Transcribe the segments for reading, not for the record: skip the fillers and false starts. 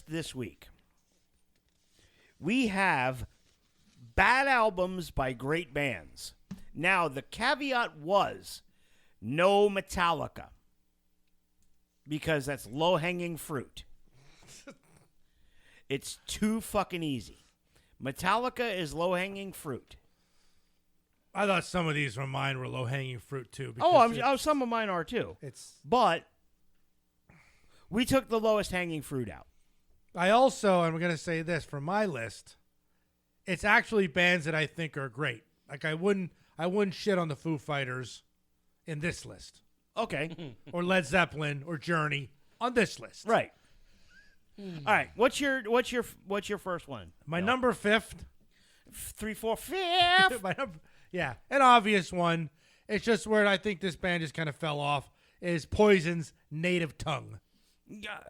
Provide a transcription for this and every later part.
list this week, we have bad albums by great bands. Now, the caveat was no Metallica, because that's low-hanging fruit. It's too fucking easy. Metallica is low-hanging fruit. I thought some of these from mine were low-hanging fruit, too. Some of mine are, too. But we took the lowest hanging fruit out. I also, I'm going to say this, for my list, it's actually bands that I think are great. Like, I wouldn't shit on the Foo Fighters in this list. Okay. Or Led Zeppelin or Journey on this list. Right. All right. What's your first one? My number 5th. 3, 4, 5th. Yeah, an obvious one. It's just where I think this band just kind of fell off is Poison's Native Tongue.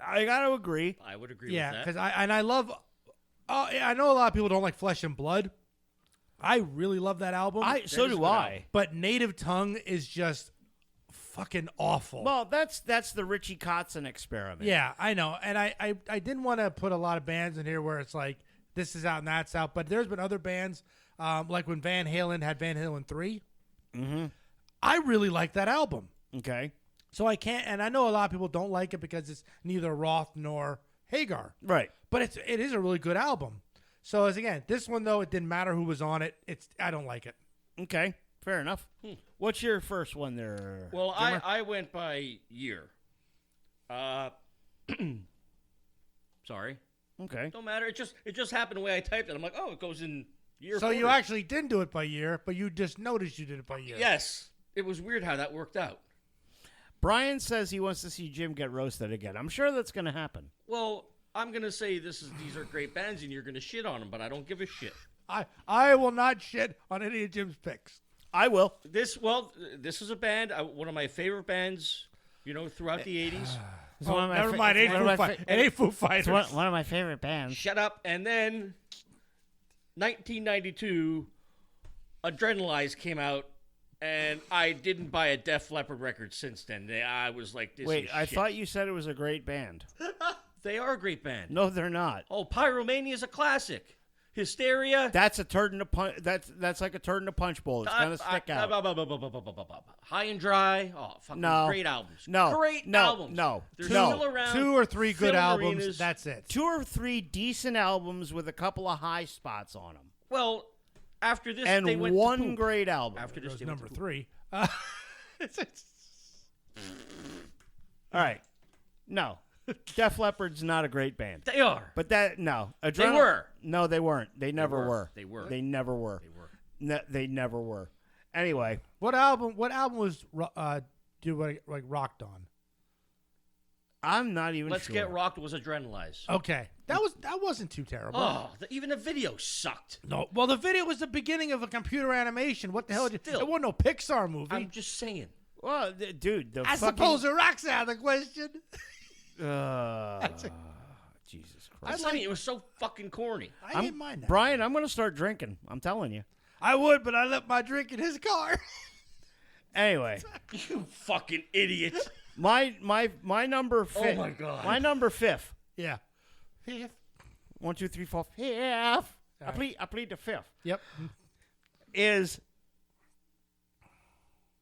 I got to agree. I would agree with Yeah, that. because I love. I know a lot of people don't like Flesh and Blood. I really love that album. So do I. But Native Tongue is just fucking awful. Well, that's the Richie Kotzen experiment. Yeah, I know, and I didn't want to put a lot of bands in here where it's like this is out and that's out. But there's been other bands like when Van Halen had Van Halen 3. Mm-hmm. I really like that album. Okay. So I can't, and I know a lot of people don't like it because it's neither Roth nor Hagar. Right. But it is a really good album. So again, this one though, it didn't matter who was on it. I don't like it. Okay. Fair enough. What's your first one there? Well, Jimmer? I went by year. Sorry. Okay. Don't matter. It just happened the way I typed it. I'm like, oh, it goes in year. So 40. you actually didn't do it by year, but you just noticed you did it by year. Yes. It was weird how that worked out. Brian says he wants to see Jim get roasted again. I'm sure that's going to happen. Well, I'm gonna say these are great bands, and you're gonna shit on them, but I don't give a shit. I will not shit on any of Jim's picks. I will. This is a band, one of my favorite bands, throughout the 80s. Never mind. It ain't Foo Fighters. It's one of my favorite bands. Shut up. And then 1992, Adrenalize came out, and I didn't buy a Def Leppard record since then. I was like, this Wait, is I shit. thought you said it was a great band. They are a great band. No, they're not. Oh, Pyromania is a classic. Hysteria. That's a turd in a punch. That's like a turd in a punch bowl. It's gonna stick out. High and Dry. Oh, fucking great albums. Great albums. They're still around. 2 or 3 good Film albums. arenas. That's it. 2 or 3 decent albums with a couple of high spots on them, Well, after this, and they went one to poop. great album. After this, they Number went to 3. All right, no, Def Leppard's not a great band. They are. But they were. No, they weren't. They never were. They were. They never were. They were. They never were. Anyway, What album was rocked on? I'm not even Let's sure. Get Rocked was Adrenalize. Okay, that wasn't too terrible. Oh, even the video sucked. No, well, the video was the beginning of a computer animation. What the hell? Still. It wasn't no Pixar movie. I'm just saying. Well, dude, I suppose it rocks out of the question. Jesus I'm Christ. telling you, it was so fucking corny. I didn't mind that. Brian, I'm going to start drinking. I'm telling you. I would, but I left my drink in his car. Anyway, You fucking idiot. my number 5th. Oh, my God. My number 5th. Yeah. 1, 2, 3, 4, 5th. I plead the 5th. Yep. Is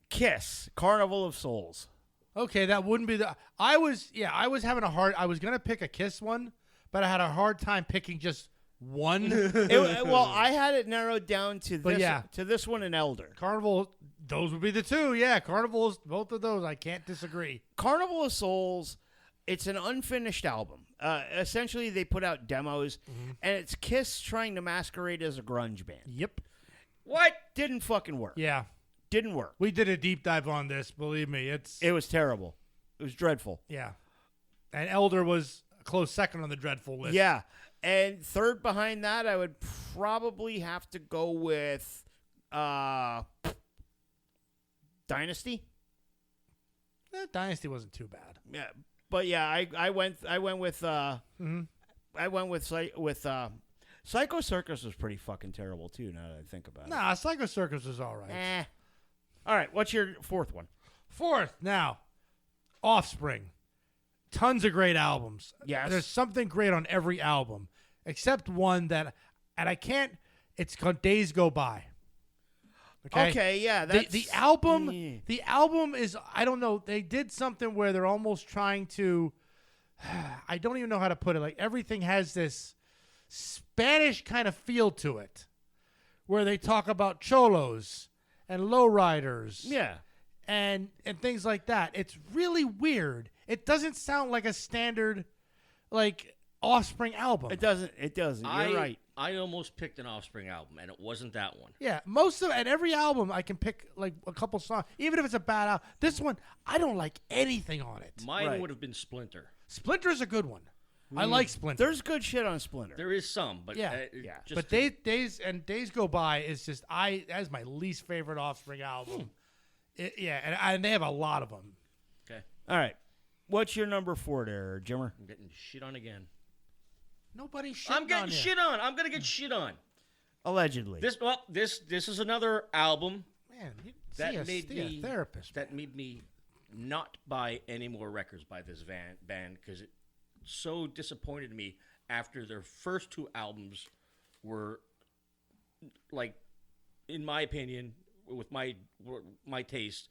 Kiss, Carnival of Souls. Okay, that wouldn't be the. I was having a hard. I was gonna pick a Kiss one, but I had a hard time picking just one. Well, I had it narrowed down to But this, yeah. to this one and Elder. Carnival. Those would be the 2. Yeah, Carnival's both of those. I can't disagree. Carnival of Souls, it's an unfinished album. Essentially, they put out demos, and it's Kiss trying to masquerade as a grunge band. Yep. What? Didn't fucking work. Yeah. Didn't work. We did a deep dive on this. Believe me, It was terrible. It was dreadful. yeah. And Elder was a close second on the dreadful list. Yeah. And third behind that, I would probably have to go with Dynasty. Dynasty wasn't too bad. Yeah. But yeah, I went with Psycho Circus was pretty fucking terrible too, now that I think about it. Nah, Psycho Circus was all right. All right, what's your 4th one? 4th, now, Offspring. tons of great albums. Yes. There's something great on every album, except one that, and I can't. It's called Days Go By. Okay, yeah. The, That's, the album, Yeah. the album is. I don't know. They did something where they're almost trying to. I don't even know how to put it. Like everything has this Spanish kind of feel to it, where they talk about cholos and lowriders. Yeah. And things like that. It's really weird. It doesn't sound like a standard, like Offspring album. It doesn't. You're right. I almost picked an Offspring album, and it wasn't that one. Yeah, most of and every album I can pick like a couple songs, even if it's a bad album. This one I don't like anything on it. Mine Right. would have been Splinter. Splinter's a good one. I like Splinter. There's good shit on Splinter. There is some, but Yeah. Yeah. Just But Days Go By is just that is my least favorite Offspring album. And they have a lot of them. okay. All right. What's your number 4 there, Jimmer? I'm getting shit on again. Nobody shit I'm on getting you. shit on. I'm gonna get shit on. Allegedly. This is another album Man, you that see made a me therapist. that made me not buy any more records by this band because it so disappointed me after their first 2 albums were like, in my opinion, with my taste,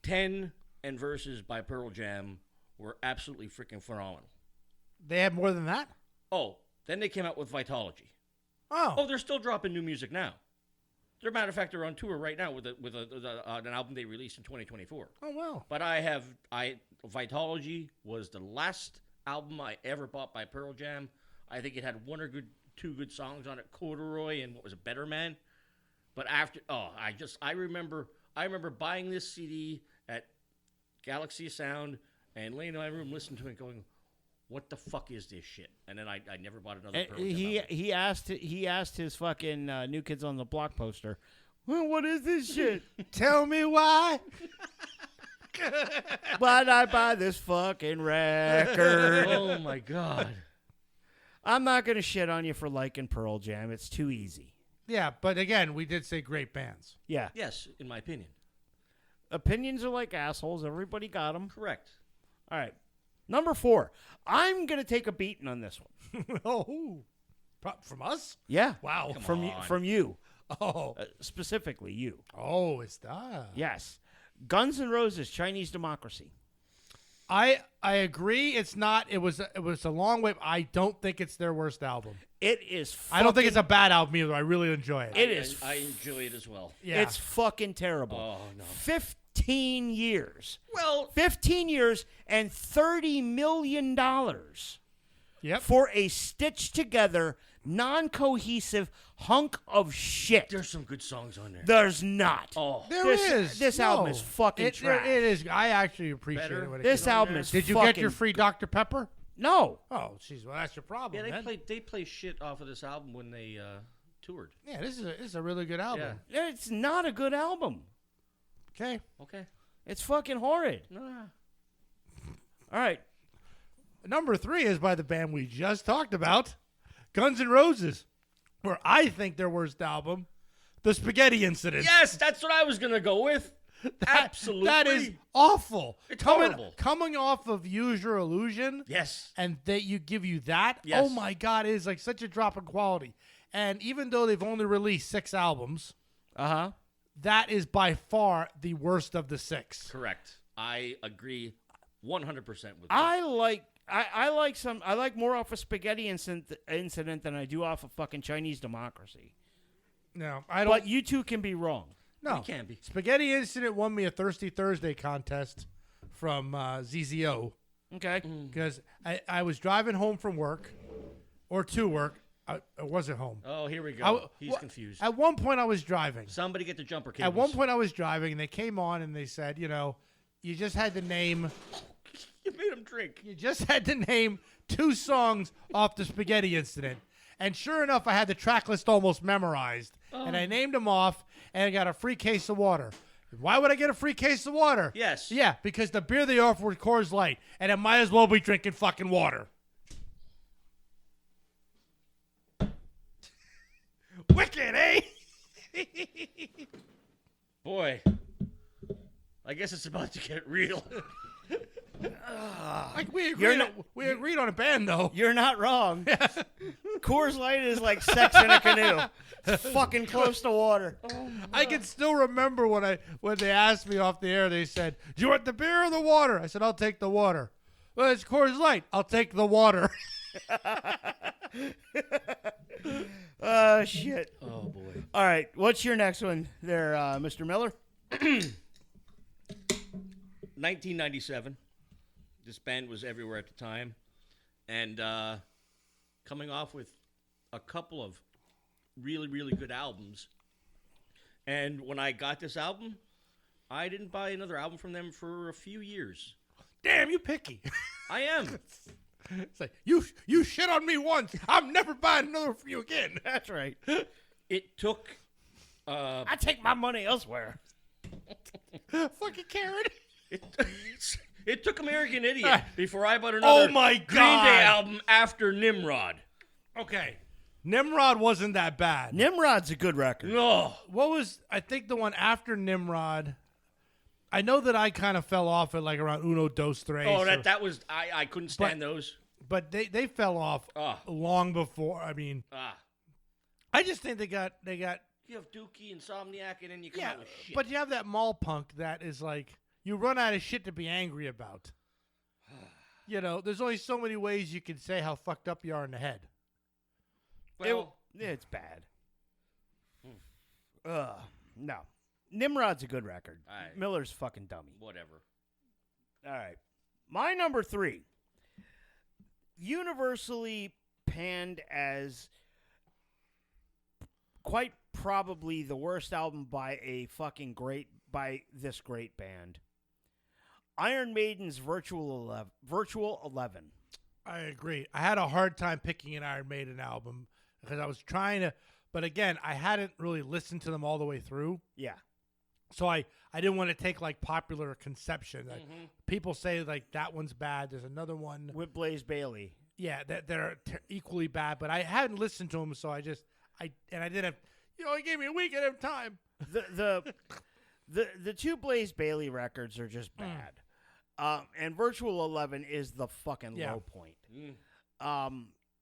10 and Verses by Pearl Jam were absolutely freaking phenomenal. They have more than that? Oh, then they came out with Vitology. Oh. Oh, they're still dropping new music now. They're, matter of fact, they're on tour right now with an album they released in 2024. Oh, well. But Vitology was the last album I ever bought by Pearl Jam. I think it had 1 or 2 good songs on it, Corduroy and what was it, Better Man. But after, I remember buying this CD at Galaxy Sound and laying in my room listening to it, going, "What the fuck is this shit?" And then I never bought another Pearl Jam album. He asked his fucking New Kids on the Block poster, well, what is this shit? Tell me why. Why'd I buy this fucking record? Oh my god. I'm not gonna shit on you for liking Pearl Jam. It's too easy. Yeah, but again, we did say great bands. Yeah. Yes, in my opinion. Opinions are like assholes. Everybody got them. Correct. All right. Number 4. I'm gonna take a beating on this one. Oh, from us? Yeah. Wow. From you. Oh, Specifically you. oh, it's that. Yes. Guns N' Roses, Chinese Democracy. I agree. It's not. It was a long way. I don't think it's their worst album. It is. I don't think it's a bad album either. I really enjoy it. It is. I enjoy it as well. Yeah. It's fucking terrible. Oh no. 15 years. Well, 15 years and $30 million Yep. for a stitched together, non-cohesive hunk of shit. there's some good songs on there. There's not. Oh, There is. This album is fucking trash. It is. I actually appreciate Better. it. When it This comes- album is Did you fucking... get your free Dr. Pepper? No. Oh, jeez. Well, that's your problem. yeah, then. they play shit off of this album when they toured. Yeah, this is a really good album. It's not a good album. Okay. Okay. It's fucking horrid. Nah. All right. Number 3 is by the band we just talked about, Guns N' Roses, where I think their worst album, The Spaghetti Incident. Yes, that's what I was gonna go with. Absolutely. That is awful. It's horrible. Coming off of Use Your Illusion, Yes. and they give you that. Yes. Oh my God, it is like such a drop in quality. And even though they've only released 6 albums, Uh-huh. that is by far the worst of the 6. Correct. I agree 100% with I like more off of Spaghetti Incident than I do off of fucking Chinese Democracy. No, I don't. But you two can be wrong. No, It can be. Spaghetti Incident won me a Thirsty Thursday contest from ZZO Okay. because I was driving home from work or to work. I wasn't home. Oh, here we go. He's well, confused. At one point, I was driving. Somebody get the jumper cables. At one point, I was driving, and they came on and they said, you just had to name. you made him drink. You just had to name 2 songs off the Spaghetti Incident. And sure enough, I had the track list almost memorized. And I named them off, and I got a free case of water. Why would I get a free case of water? Yes. Yeah, because the beer they offered was Coors Light, and I might as well be drinking fucking water. Wicked, eh? Boy, I guess it's about to get real. Like we You're agreed, not- we agreed on a band though. You're not wrong. Coors Light is like sex in a canoe. It's fucking close to water. I can still remember when they asked me off the air. They said, "Do you want the beer or the water?" I said, "I'll take the water." Well, it's Coors Light. I'll take the water. Oh, shit. Oh boy. All right. What's your next one there, Mr. Miller? 1997. This band was everywhere at the time, and coming off with a couple of really, really good albums. And when I got this album, I didn't buy another album from them for a few years. Damn, you picky. I am. It's like you shit on me once. I'm never buying another for you again. That's right. It took. I take my money elsewhere. Fucking Karen. It took American Idiot before I bought another Oh my Green God. Day album after Nimrod. Okay, Nimrod wasn't that bad. Nimrod's a good record. No. What was I think the one after Nimrod? I know that I kind of fell off at like around Uno Dos Tres. Oh, that was I couldn't stand those. but they fell off long before. I mean, I just think they got You have Dookie, Insomniac, and then you come out with shit. but you have that mall punk that is like you run out of shit to be angry about. You know, there's only so many ways you can say how fucked up you are in the head. well, It's bad. No. Nimrod's a good record. All right. Miller's fucking dummy. whatever. All right. My number 3. Universally panned as quite probably the worst album by this great band. Iron Maiden's Virtual 11. I agree. I had a hard time picking an Iron Maiden album because I was trying to, but again, I hadn't really listened to them all the way through. Yeah. So I didn't want to take like popular conception. Like, people say like that one's bad. There's another one. With Blaze Bailey. Yeah, that are equally bad, but I hadn't listened to them, so I didn't have. You know, he gave me a week at a time. The two Blaze Bailey records are just bad. And Virtual 11 is the fucking low point.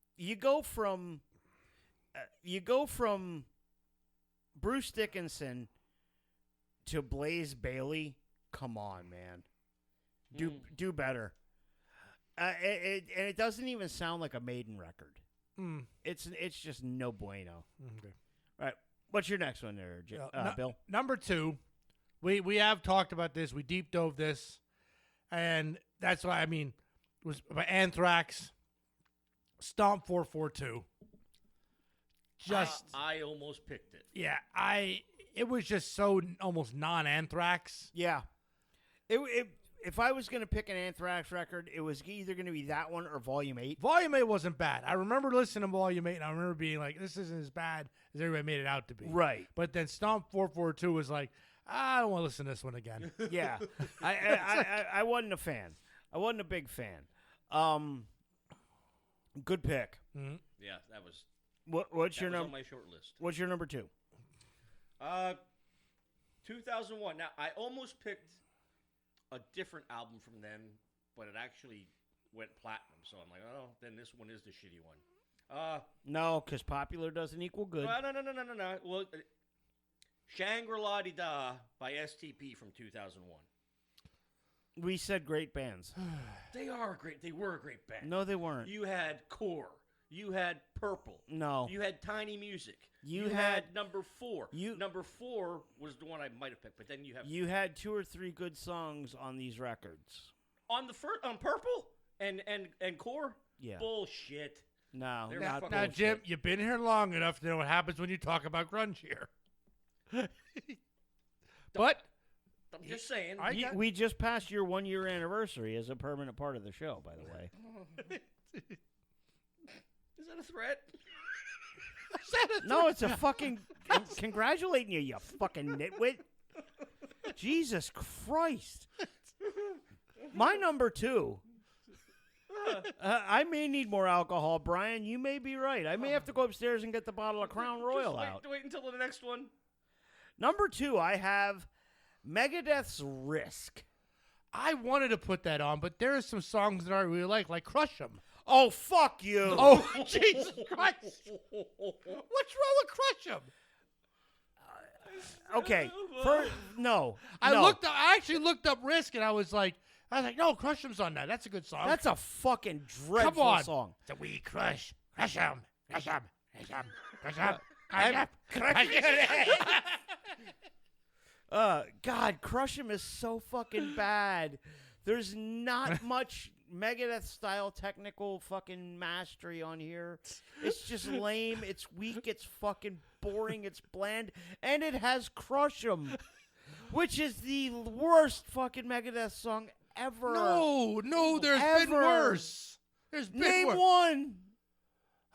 You go from Bruce Dickinson to Blaze Bailey. Come on, man. Do better. And it doesn't even sound like a Maiden record. It's just no bueno. Okay. All right. What's your next one there, Bill? Number 2, we have talked about this. We deep dove this, and that's why it was by Anthrax, Stomp 442. Just I almost picked it. yeah, it was just so almost non-Anthrax. Yeah. If I was going to pick an Anthrax record, it was either going to be that one or Volume 8. Volume 8 wasn't bad. I remember listening to Volume 8, and I remember being like, this isn't as bad as everybody made it out to be. Right. But then Stomp 442 was like, I don't want to listen to this one again. Yeah. I wasn't a fan. I wasn't a big fan. Good pick. Yeah, that was. What's your on number? my short list. What's your number 2? 2001. Now I almost picked a different album from them, but it actually went platinum. So I'm like, oh, then this one is the shitty one. No, because popular doesn't equal good. No. Well, Shangri-La Da by STP from 2001. We said great bands. They are great. They were a great band. No, they weren't. You had Core. You had Purple. No. You had Tiny Music. You had had number 4. Number 4 was the one I might have picked, but then you had 2 or 3 good songs on these records. on Purple and Core. Yeah. Bullshit. No. They're not fucking- Now, bullshit. Jim, you've been here long enough to know what happens when you talk about grunge here. But I'm just saying. We just passed your 1-year anniversary as a permanent part of the show, by the way. Is that a threat? No, it's a fucking congratulating you, you fucking nitwit. Jesus Christ. My number 2. I may need more alcohol, Brian. You may be right. I may have to go upstairs and get the bottle of Crown Royal out. Wait until the next one. Number 2, I have Megadeth's Risk. I wanted to put that on, but there are some songs that I really like Crush 'Em. Oh, fuck you. Oh, Jesus Christ. What's wrong with Crush 'Em? Okay. No. I actually looked up Risk, and I was like, no, Crush 'Em's on that. That's a good song. That's a fucking dreadful Come on. song. So we crush 'em, crush 'em, crush 'em, crush 'em, crush 'em. God, Crush 'Em is so fucking bad. There's not much Megadeth style technical fucking mastery on here. It's just lame. It's weak. It's fucking boring. It's bland, and it has Crush 'Em, which is the worst fucking Megadeth song ever. No, there's been Ever. worse. There's been Name worse. one.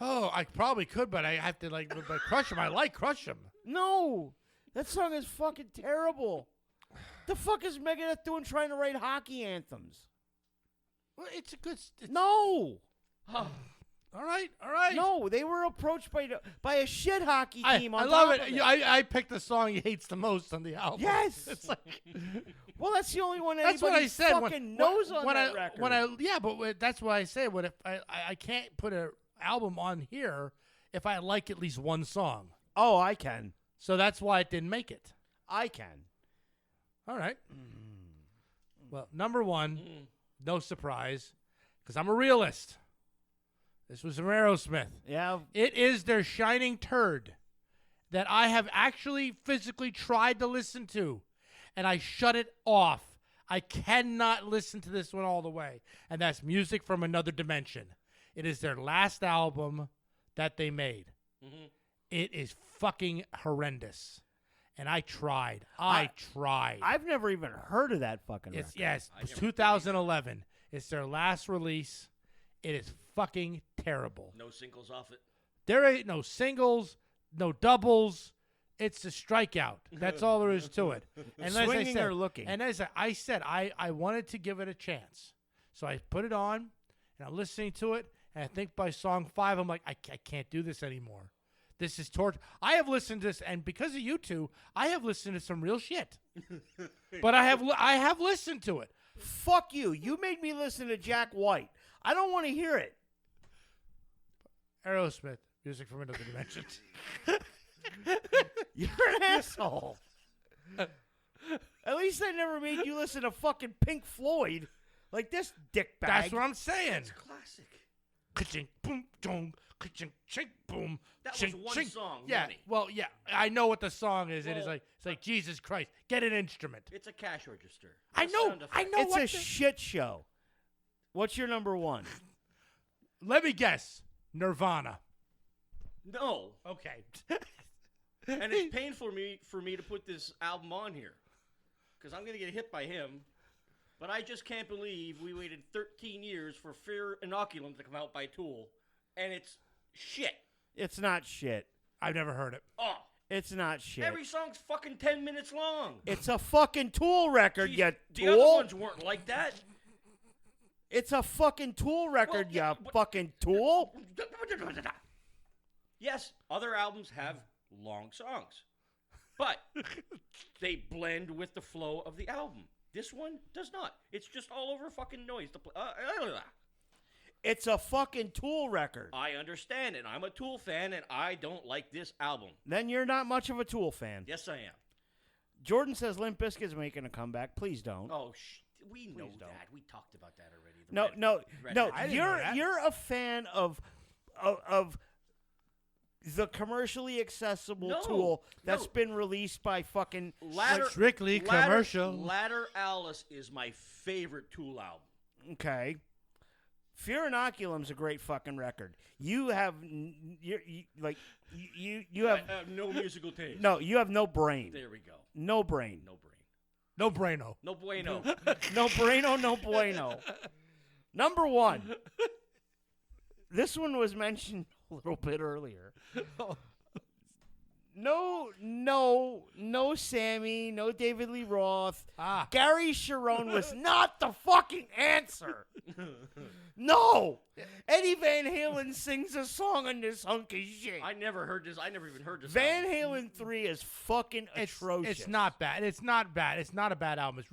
Oh, I probably could, but I have to but Crush 'Em. I like Crush 'Em. No, that song is fucking terrible. The fuck is Megadeth doing trying to write hockey anthems? Well, it's a good. No. All right. No, they were approached by a shit hockey team. I on love top it. of I picked the song he hates the most on the album. Yes. It's like Well, that's the only one that's what anybody I said. fucking knows on when that record. but that's why I say what if I can't put an album on here if I like at least one song. Oh, I can. So that's why it didn't make it. I can. All right. Well, number one, no surprise, because I'm a realist. This was from Aerosmith. Yeah. It is their shining turd that I have actually physically tried to listen to, and I shut it off. I cannot listen to this one all the way, and that's Music from Another Dimension. It is their last album that they made. Mm-hmm. It is fucking horrendous, and I tried. I tried. I've never even heard of that fucking record. It was 2011. It's their last release. It is fucking terrible. No singles off it. There ain't no singles, no doubles. It's a strikeout. That's all there is to it. And as I Swinging said, or looking. And as I said, I wanted to give it a chance. So I put it on, and I'm listening to it, and I think by song 5, I'm like, I can't do this anymore. This is torture. I have listened to this, and because of you two, I have listened to some real shit. But I have listened to it. Fuck you. You made me listen to Jack White. I don't want to hear it. Aerosmith, Music from Another Dimension. You're an asshole. At least I never made you listen to fucking Pink Floyd like this dickbag. That's what I'm saying. Classic. Ka-ching, boom, dong, ka-ching, ching, boom. That ching, was one ching. song, Yeah, wasn't it? well, yeah, I know what the song is. It is Well, it's like Jesus Christ, get an instrument. It's a cash register. I A know, sound effect. I know. It's what a the- shit show. What's your number one? Let me guess, Nirvana. No, Okay. and it's painful for me to put this album on here because I'm gonna get hit by him. But I just can't believe we waited 13 years for Fear Inoculum to come out by Tool, and it's shit. It's not shit. I've never heard it. Oh, It's not shit. every song's fucking 10 minutes long. It's a fucking Tool record, Jeez, you the other tool. ones weren't like that. It's a fucking Tool record, Well, yeah, you but- fucking tool. Yes, other albums have long songs, but they blend with the flow of the album. This one does not. It's just all over fucking noise. It's a fucking Tool record. I understand it. I'm a Tool fan, and I don't like this album. Then you're not much of a Tool fan. Yes, I am. Jordan says Limp Bizkit's making a comeback. Please don't. Oh, we know Please don't. that. We talked about that already. The No, red- no, red no. Hot I didn't know that. You're a fan of the commercially accessible No, Tool that's no. been released by fucking. Ladder, Strictly commercial. Ladder Alice is my favorite Tool album. Okay. Fear Inoculum's a great fucking record. You have you have I have no musical taste. no, you have no brain. There we go. No brain. No brain. No braino. No bueno. No braino, no bueno. Number one. This one was mentioned a little bit earlier. no Sammy, no David Lee Roth. Ah. Gary Sharon was not the fucking answer. No. Eddie Van Halen sings a song on this hunk of shit. I never heard this. I never even heard this. Van album. Halen 3 is fucking atrocious. It's not bad. It's not bad. It's not a bad album.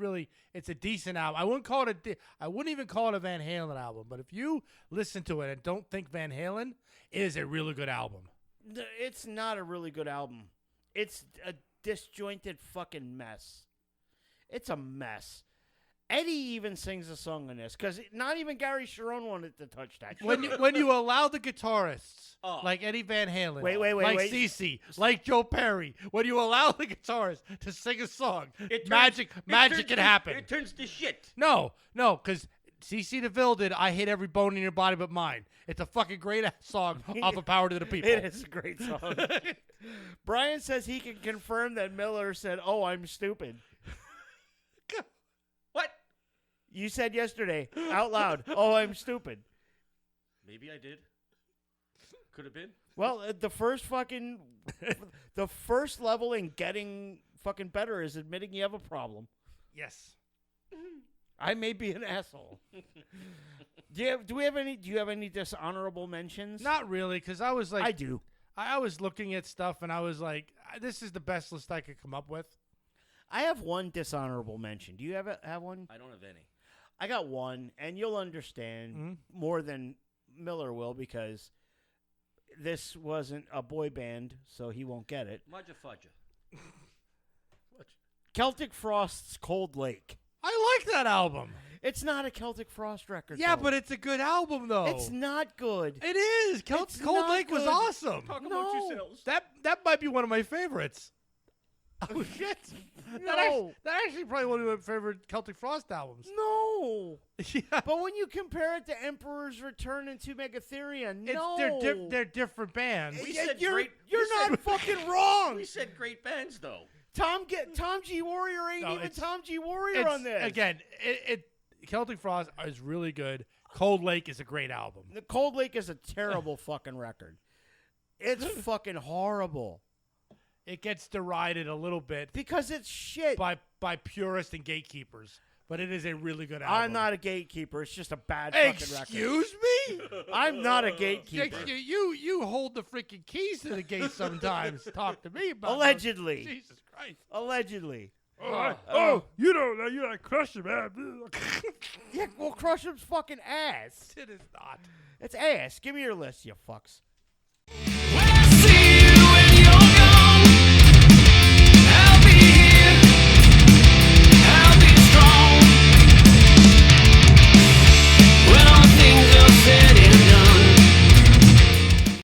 It's a decent album. I wouldn't call it I wouldn't even call it a Van Halen album. But if you listen to it and don't think Van Halen, it is a really good album. It's not a really good album. It's a disjointed fucking mess. It's a mess. Eddie even sings a song on this because not even Gary Sharon wanted to touch that shit. When you allow the guitarists Oh. like Eddie Van Halen, Wait, like wait. CeCe, like Joe Perry, when you allow the guitarists to sing a song, It turns- magic it turns can to- happen. It turns to shit. No, because CeCe DeVille did "I Hate Every Bone in Your Body But Mine." It's a fucking great ass song off of Power to the People. It is a great song. Brian says he can confirm that Miller said, "Oh, I'm stupid." What? You said yesterday out loud, "Oh, I'm stupid." Maybe I did. Could have been. Well, the first level in getting fucking better is admitting you have a problem. Yes. I may be an asshole. Do you have any dishonorable mentions? Not really, because I was like, I do. I was looking at stuff and I was like, this is the best list I could come up with. I have one dishonorable mention. Do you have one? I don't have any. I got one, and you'll understand more than Miller will because this wasn't a boy band, so he won't get it. Mudja Fudja. Celtic Frost's Cold Lake. I like that album. It's not a Celtic Frost record. Yeah, though. but it's a good album, though. It's not good. It is. It's Cold not Lake was good. awesome. Talk No. amongst yourselves. That might be one of my favorites. Oh, shit. No. That actually probably one of my favorite Celtic Frost albums. No. Yeah. But when you compare it to Emperor's Return and to Megatheria, no. They're different bands. We Yeah, said you're great- you're we not said- fucking wrong. We said great bands, though. Tom G Warrior ain't No, even it's- Tom G Warrior on this. Again, Celtic Frost is really good. Cold Lake is a great album. The Cold Lake is a terrible fucking record. It's fucking horrible It gets derided a little bit because it's shit. by purists and gatekeepers, but it is a really good album. I'm not a gatekeeper. It's just a bad fucking record. Excuse me? I'm not a gatekeeper. You hold the freaking keys to the gate sometimes. Talk to me about Allegedly. those- Jesus Christ. Allegedly. You don't. You like crush him, man. Yeah, well, Crush'em's fucking ass. It is not. It's ass. Give me your list, you fucks.